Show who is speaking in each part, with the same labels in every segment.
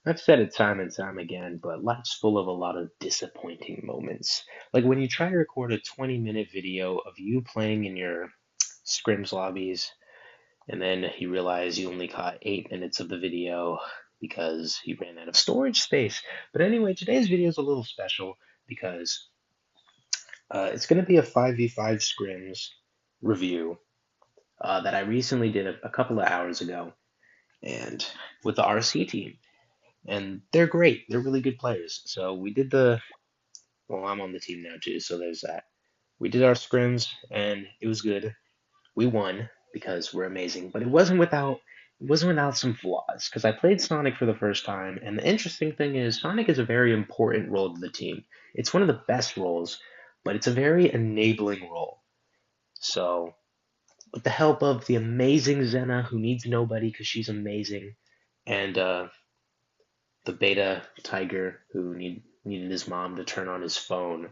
Speaker 1: I've said it time and time again, but life's full of a lot of disappointing moments. Like when you try to record a 20-minute video of you playing in your scrims lobbies, and then you realize you only caught 8 minutes of the video because you ran out of storage space. But anyway, today's video is a little special because it's going to be a 5v5 scrims review that I recently did a couple of hours ago, and with the RC team. And they're great. They're really good players. So we did well, I'm on the team now too, so there's that. We did our scrims and it was good. We won because we're amazing, but it wasn't without some flaws because I played Sonic for the first time, and the interesting thing is Sonic is a very important role to the team. It's one of the best roles, but it's a very enabling role. So, with the help of the amazing Zena, who needs nobody because she's amazing, and the beta tiger who needed his mom to turn on his phone.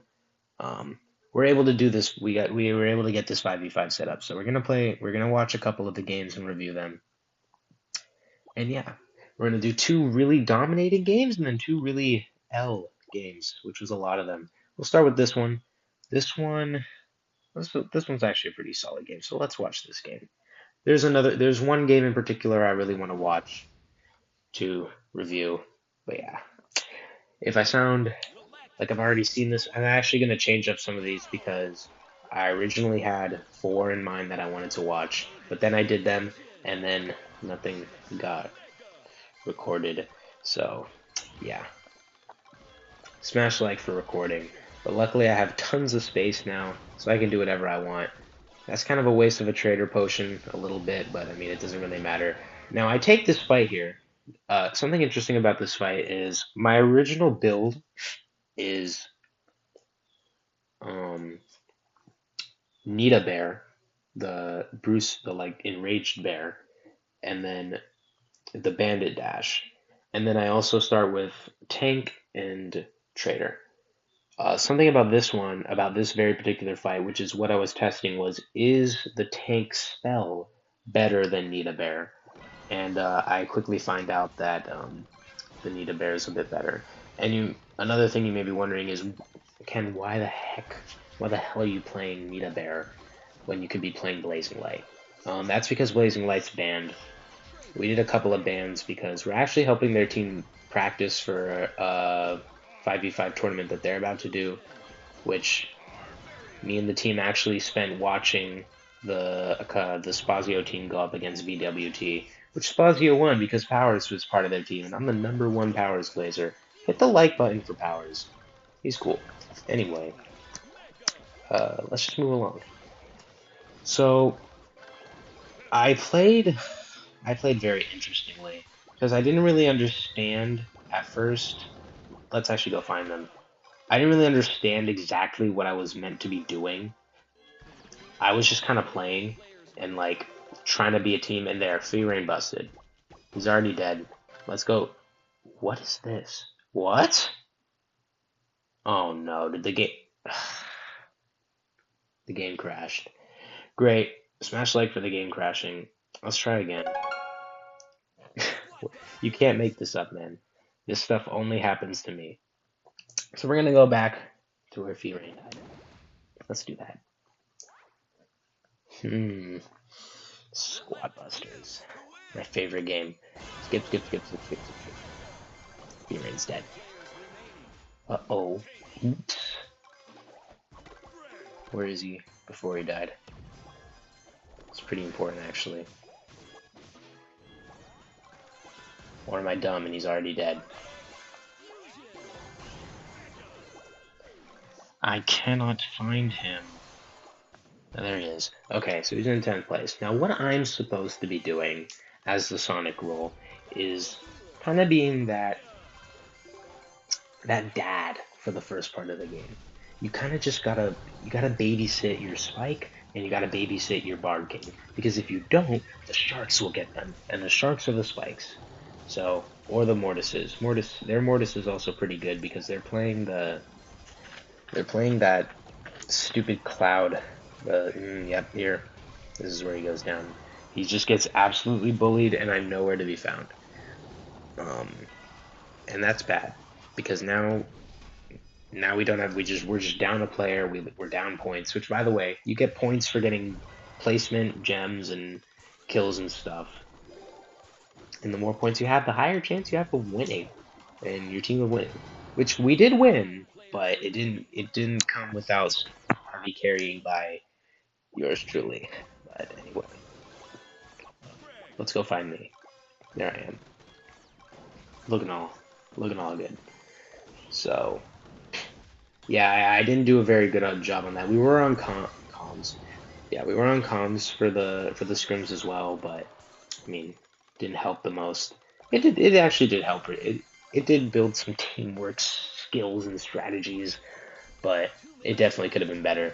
Speaker 1: We're able to do this. We were able to get this 5v5 set up. So we're gonna play. We're gonna watch a couple of the games and review them. And yeah, we're gonna do two really dominating games and then two really L games, which was a lot of them. We'll start with this one. This one. This one's actually a pretty solid game. So let's watch this game. There's one game in particular I really want to watch to review. But yeah, if I sound like I've already seen this, I'm actually going to change up some of these because I originally had four in mind that I wanted to watch, but then I did them and then nothing got recorded. So, yeah, smash like for recording. But luckily I have tons of space now, so I can do whatever I want. That's kind of a waste of a trader potion a little bit, but I mean, it doesn't really matter. Now, I take this fight here. Something interesting about this fight is my original build is um, Nita Bear, the like enraged bear, and then the Bandit Dash. And then I also start with Tank and Trader. Something about this one, about this very particular fight, which is what I was testing, was is the tank spell better than Nita Bear? And I quickly find out that the Nita Bear is a bit better. And another thing you may be wondering is, Ken, why the hell are you playing Nita Bear when you could be playing Blazing Light? That's because Blazing Light's banned. We did a couple of bans because we're actually helping their team practice for a 5v5 tournament that they're about to do, which me and the team actually spent watching the Spazio team go up against VWT, which Spazio won because Powers was part of their team, and I'm the #1 Powers Glazer. Hit the like button for Powers. He's cool. Anyway, let's just move along. So I played I played very interestingly because I didn't really understand at first. Let's actually go find them. I didn't really understand exactly what I was meant to be doing. I was just kind of playing and like trying to be a team, and there, free reign busted. He's already dead. Let's go. What is this? What? Oh no, did the game the game crashed. Great. Smash like for the game crashing. Let's try again. You can't make this up, man. This stuff only happens to me. So we're gonna go back to where Fee Rain died. Let's do that. Squad Busters. My favorite game. Skip, skip, skip, skip, skip, skip, skip. Fee Rain's dead. Uh-oh. Oops. Where is he before he died? It's pretty important, actually. Or am I dumb and he's already dead? I cannot find him. Oh, there he is. Okay, so he's in 10th place. Now, what I'm supposed to be doing as the Sonic role is kind of being that dad for the first part of the game. You kind of just gotta babysit your Spike and you gotta babysit your Bard King, because if you don't, the Sharks will get them, and the Sharks are the Spikes. So, or the Mortises. Their Mortis is also pretty good because they're playing that stupid Cloud. Yep, here. This is where he goes down. He just gets absolutely bullied, and I'm nowhere to be found. Um, and that's bad because now we don't have we're just down a player. We're down points. Which, by the way, you get points for getting placement, gems, and kills and stuff. And the more points you have, the higher chance you have of winning, and your team of winning. Which we did win, but it didn't come without heavy carrying by yours truly. But anyway, let's go find me. There I am, looking all good. So yeah, I didn't do a very good job on that. We were on comms. Yeah, we were on comms for the scrims as well, but I mean, didn't help the most. It actually did help. It did build some teamwork skills and strategies, but it definitely could have been better.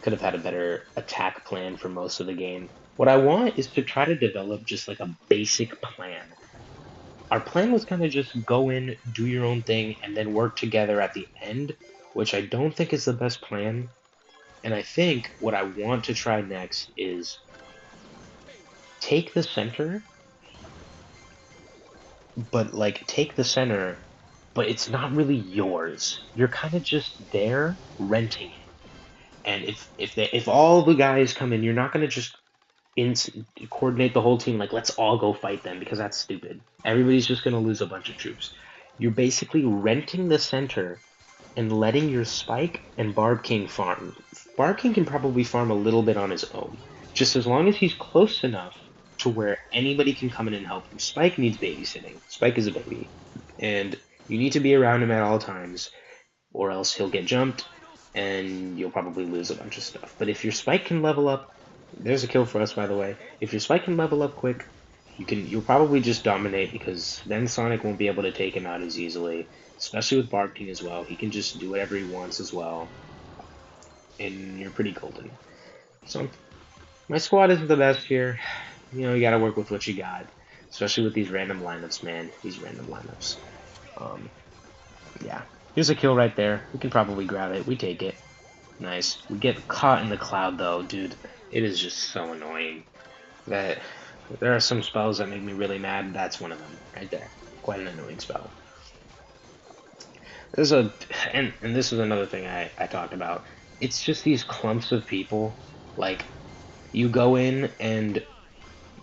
Speaker 1: Could have had a better attack plan for most of the game. What I want is to try to develop just like a basic plan. Our plan was kind of just go in, do your own thing, and then work together at the end, which I don't think is the best plan. And I think what I want to try next is take the center, but like take the center, but it's not really yours. You're kind of just there renting it. And if all the guys come in, you're not gonna just in coordinate the whole team like let's all go fight them because that's stupid. Everybody's just gonna lose a bunch of troops. You're basically renting the center and letting your Spike and Barb King farm. Barb King can probably farm a little bit on his own, just as long as he's close enough to where anybody can come in and help him. Spike needs babysitting. Spike is a baby, and you need to be around him at all times, or else he'll get jumped, and you'll probably lose a bunch of stuff. But if your Spike can level up, there's a kill for us, by the way. If your Spike can level up quick, you'll probably just dominate because then Sonic won't be able to take him out as easily, especially with Barb King as well. He can just do whatever he wants as well, and you're pretty golden. So my squad isn't the best here. You know, you gotta work with what you got, especially with these random lineups, man. These random lineups. Um, yeah. Here's a kill right there. We can probably grab it. We take it. Nice. We get caught in the cloud though, dude. It is just so annoying that there are some spells that make me really mad. That's one of them right there. Quite an annoying spell. There's a and this is another thing I talked about. It's just these clumps of people. Like you go in and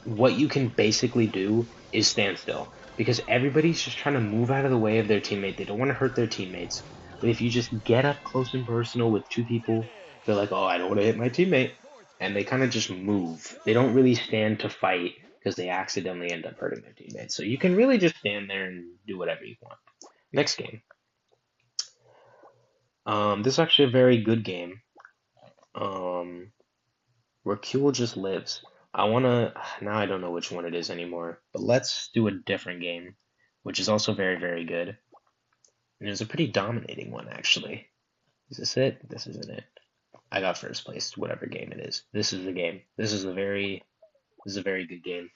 Speaker 1: what you can basically do is stand still because everybody's just trying to move out of the way of their teammate. They don't want to hurt their teammates. But if you just get up close and personal with two people, they're like, "Oh, I don't want to hit my teammate," and they kind of just move. They don't really stand to fight because they accidentally end up hurting their teammates. So you can really just stand there and do whatever you want. Next game. This is actually a very good game. Um, where Kuel just lives. I wanna now I don't know which one it is anymore, but let's do a different game, which is also very, very good. And it was a pretty dominating one actually. Is this it? This isn't it. I got first place, whatever game it is. This is the game. This is a very good game.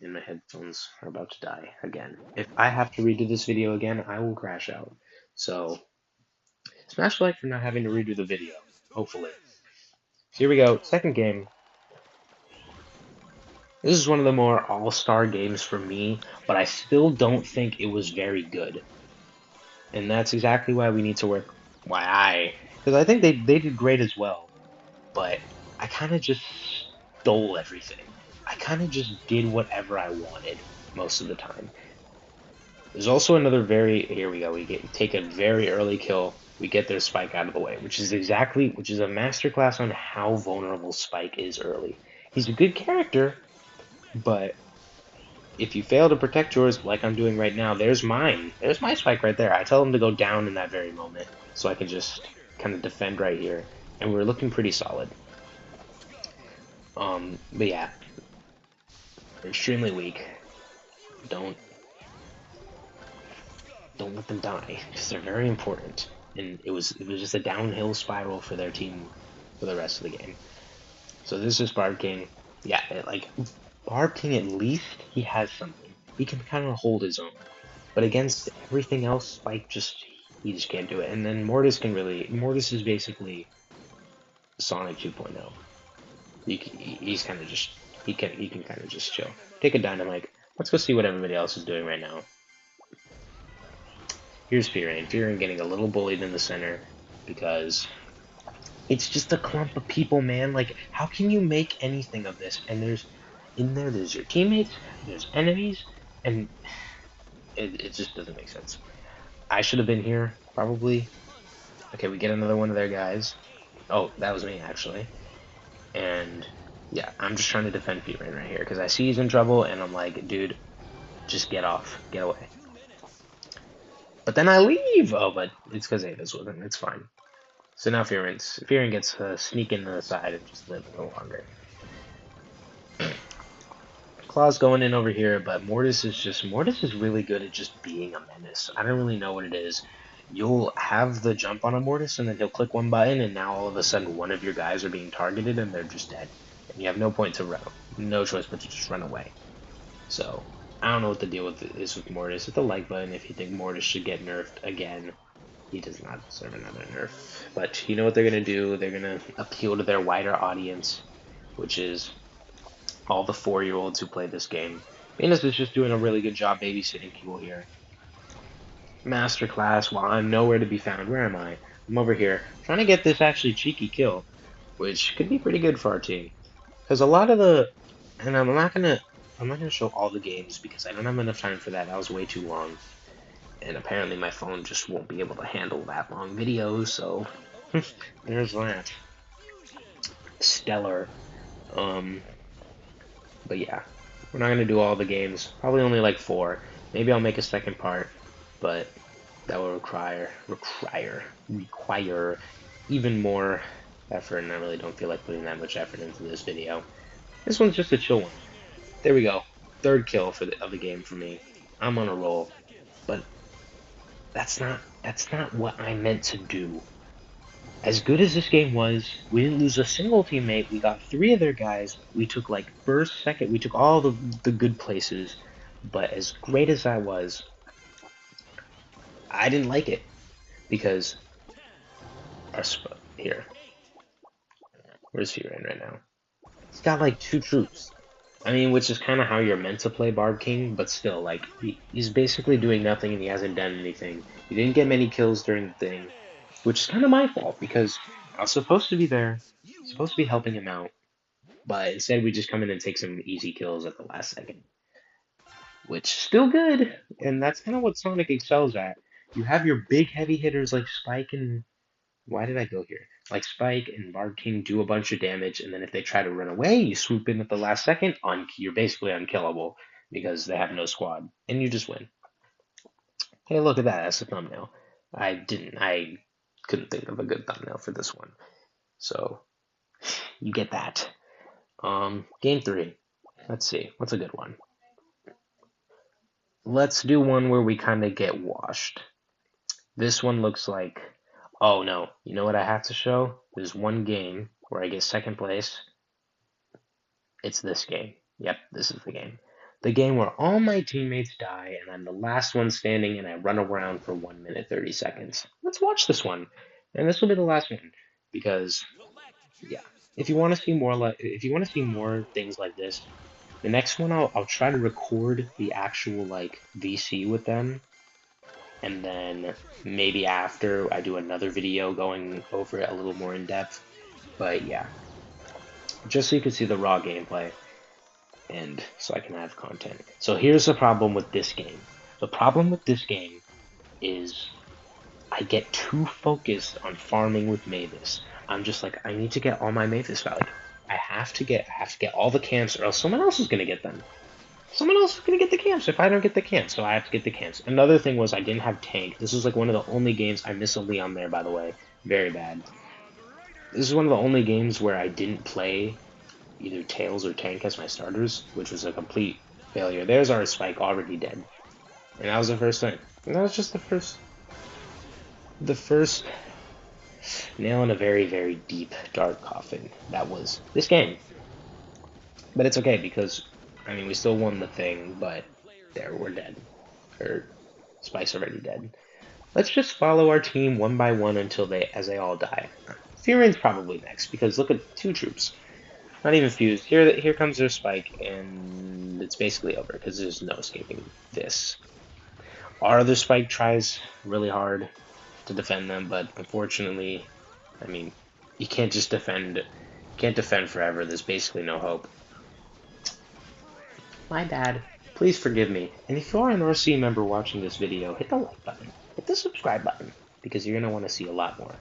Speaker 1: And my headphones are about to die again. If I have to redo this video again, I will crash out. So smash like for not having to redo the video. Hopefully. Here we go. Second game. This is one of the more all-star games for me, but I still don't think it was very good. And that's exactly why we need to work. Because I think they did great as well, but I kind of just stole everything. I kind of just did whatever I wanted most of the time. There's also another here we go. Take a very early kill. We get their Spike out of the way, which is a masterclass on how vulnerable Spike is early. He's a good character, but if you fail to protect yours, like I'm doing right now, there's mine. There's my Spike right there. I tell him to go down in that very moment, so I can just kind of defend right here. And we're looking pretty solid. But yeah, they're extremely weak. Don't let them die, because they're very important. And it was just a downhill spiral for their team for the rest of the game. So this is Barb King. Yeah, Barb King, at least he has something. He can kind of hold his own. But against everything else, he just can't do it. And then Mortis is basically Sonic 2.0. He's kind of just he can kind of just chill. Take a dynamite. Let's go see what everybody else is doing right now. Here's Fearing. Fearing getting a little bullied in the center because it's just a clump of people, man. Like, how can you make anything of this? And there's your teammates, there's enemies, and it just doesn't make sense. I should have been here, probably. Okay, we get another one of their guys. Oh, that was me, actually. And yeah, I'm just trying to defend Fearing right here because I see he's in trouble, and I'm like, dude, just get off, get away. But then I leave. Oh, but it's because Ava's with him. It's fine. So now Fearing gets to sneak into the side and just live a little longer. Claw's going in over here, but Mortis is really good at just being a menace. I don't really know what it is. You'll have the jump on a Mortis, and then he'll click one button, and now all of a sudden one of your guys are being targeted, and they're just dead. And you have no point to run, no choice but to just run away. So I don't know what the deal with is with Mortis. Hit the like button if you think Mortis should get nerfed again. He does not deserve another nerf. But you know what they're gonna do? They're gonna appeal to their wider audience, which is all the 4-year-olds who play this game. Venus is just doing a really good job babysitting people here. Masterclass while I'm nowhere to be found. Where am I? I'm over here trying to get this actually cheeky kill, which could be pretty good for our team. Because a lot of and I'm not gonna show all the games because I don't have enough time for that. That was way too long, and apparently my phone just won't be able to handle that long videos. So there's that. Stellar. But yeah, we're not gonna do all the games. Probably only like 4. Maybe I'll make a second part, but that will require even more effort, and I really don't feel like putting that much effort into this video. This one's just a chill one. There we go. 3rd kill of the game for me. I'm on a roll, but that's not what I meant to do. As good as this game was, we didn't lose a single teammate. We got 3 of their guys. We took like first, second. We took all the good places. But as great as that was, I didn't like it because here, where's he right now? He's got like 2 troops. I mean, which is kind of how you're meant to play Barb King, but still, like he's basically doing nothing and he hasn't done anything. He didn't get many kills during the thing, which is kind of my fault because I was supposed to be there, supposed to be helping him out. But instead, we just come in and take some easy kills at the last second, which still good. And that's kind of what Sonic excels at. You have your big heavy hitters like Spike and why did I go here? Like Spike and Barb King do a bunch of damage, and then if they try to run away, you swoop in at the last second. You're basically unkillable because they have no squad, and you just win. Hey, look at that! That's a thumbnail. I couldn't think of a good thumbnail for this one, so you get that. Game 3. Let's see. What's a good one? Let's do one where we kind of get washed. This one looks like... Oh, no. You know what I have to show? There's one game where I get 2nd place. It's this game. Yep, this is the game. The game where all my teammates die and I'm the last one standing and I run around for 1 minute 30 seconds. Let's watch this one. And this will be the last one because yeah. If you want to see more things like this, the next one I'll try to record the actual like VC with them, and then maybe after I do another video going over it a little more in depth. But yeah, just so you can see the raw gameplay, and so I can have content. So here's the problem with this game. The problem with this game is I get too focused on farming with Mavis. I'm just like, I need to get all my Mavis value. I have to get all the camps, or else someone else is gonna get them. Someone else is gonna get the camps if I don't get the camps, so I have to get the camps. Another thing was I didn't have tank. This was like one of the only games I miss a Leon there, by the way. Very bad. This is one of the only games where I didn't play either Tails or Tank as my starters, which was a complete failure. There's our Spike already dead. And that was the first thing. And that was just the first nail in a very, very deep, dark coffin. That was this game. But it's okay because, I mean, we still won the thing, but there, we're dead. Or, Spike's already dead. Let's just follow our team one by one until as they all die. Fearing's probably next because look at 2 troops. Not even fused. Here comes their Spike, and it's basically over because there's no escaping this. Our other Spike tries really hard to defend them, but unfortunately, I mean, you can't just defend. You can't defend forever. There's basically no hope. My bad. Please forgive me. And if you are an RC member watching this video, hit the like button, hit the subscribe button, because you're gonna want to see a lot more.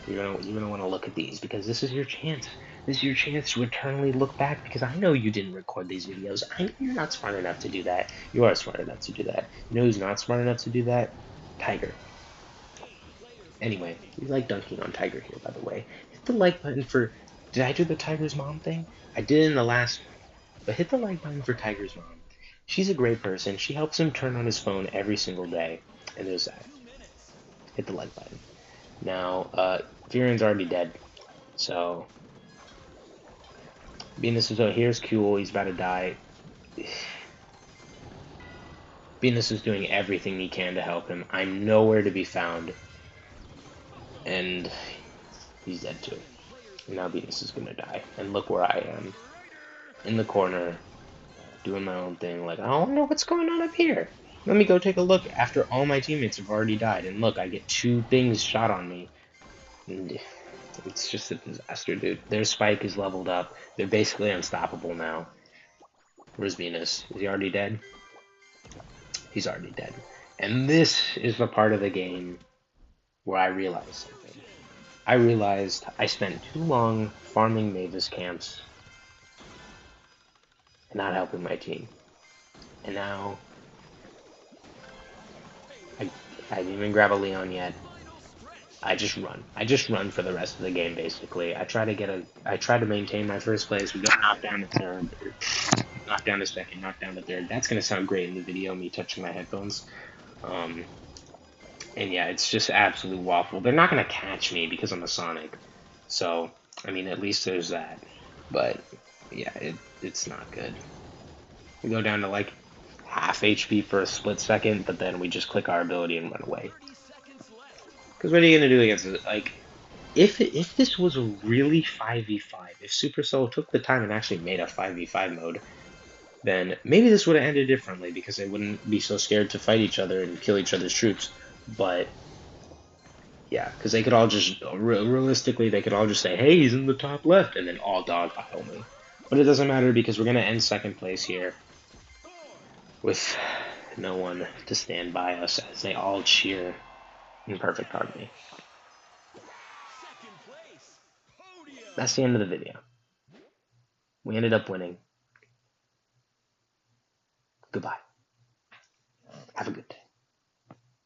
Speaker 1: You're gonna want to look at these because this is your chance. This is your chance to eternally look back because I know you didn't record these videos. I know you're not smart enough to do that. You are smart enough to do that. You know who's not smart enough to do that? Tiger. Anyway, we like dunking on Tiger here, by the way. Hit the like button for. Did I do the Tiger's mom thing? I did in the last one. But hit the like button for Tiger's mom. She's a great person. She helps him turn on his phone every single day. And there's that. Hit the like button. Now, Viren's already dead. So, Venus is here's Kuhl. He's about to die. Venus is doing everything he can to help him. I'm nowhere to be found. And he's dead too. And now Venus is gonna die. And look where I am. In the corner, doing my own thing. Like, I don't know what's going on up here. Let me go take a look after all my teammates have already died. And look, I get 2 things shot on me. And it's just a disaster, dude. Their Spike is leveled up. They're basically unstoppable now. Where's Venus? Is he already dead? He's already dead. And this is the part of the game where I realized something. I realized I spent too long farming Mavis camps and not helping my team. And now I didn't even grab a Leon yet. I just run. I just run for the rest of the game, basically. I try to maintain my first place. We got knocked down to third, knocked down to second, knocked down to third. That's gonna sound great in the video, me touching my headphones. And yeah, it's just absolute waffle. They're not gonna catch me because I'm a Sonic. So, I mean, at least there's that. But yeah, it's not good. We go down to like half HP for a split second, but then we just click our ability and run away. Because what are you gonna do against it? Like, if this was a really 5v5, if Supercell took the time and actually made a 5v5 mode, then maybe this would have ended differently because they wouldn't be so scared to fight each other and kill each other's troops. But yeah, because they could all just realistically, they could all just say, "Hey, he's in the top left," and then all dogpile me. But it doesn't matter because we're gonna end second place here with no one to stand by us as they all cheer in perfect harmony. That's the end of the video. We ended up winning. Goodbye. Have a good day.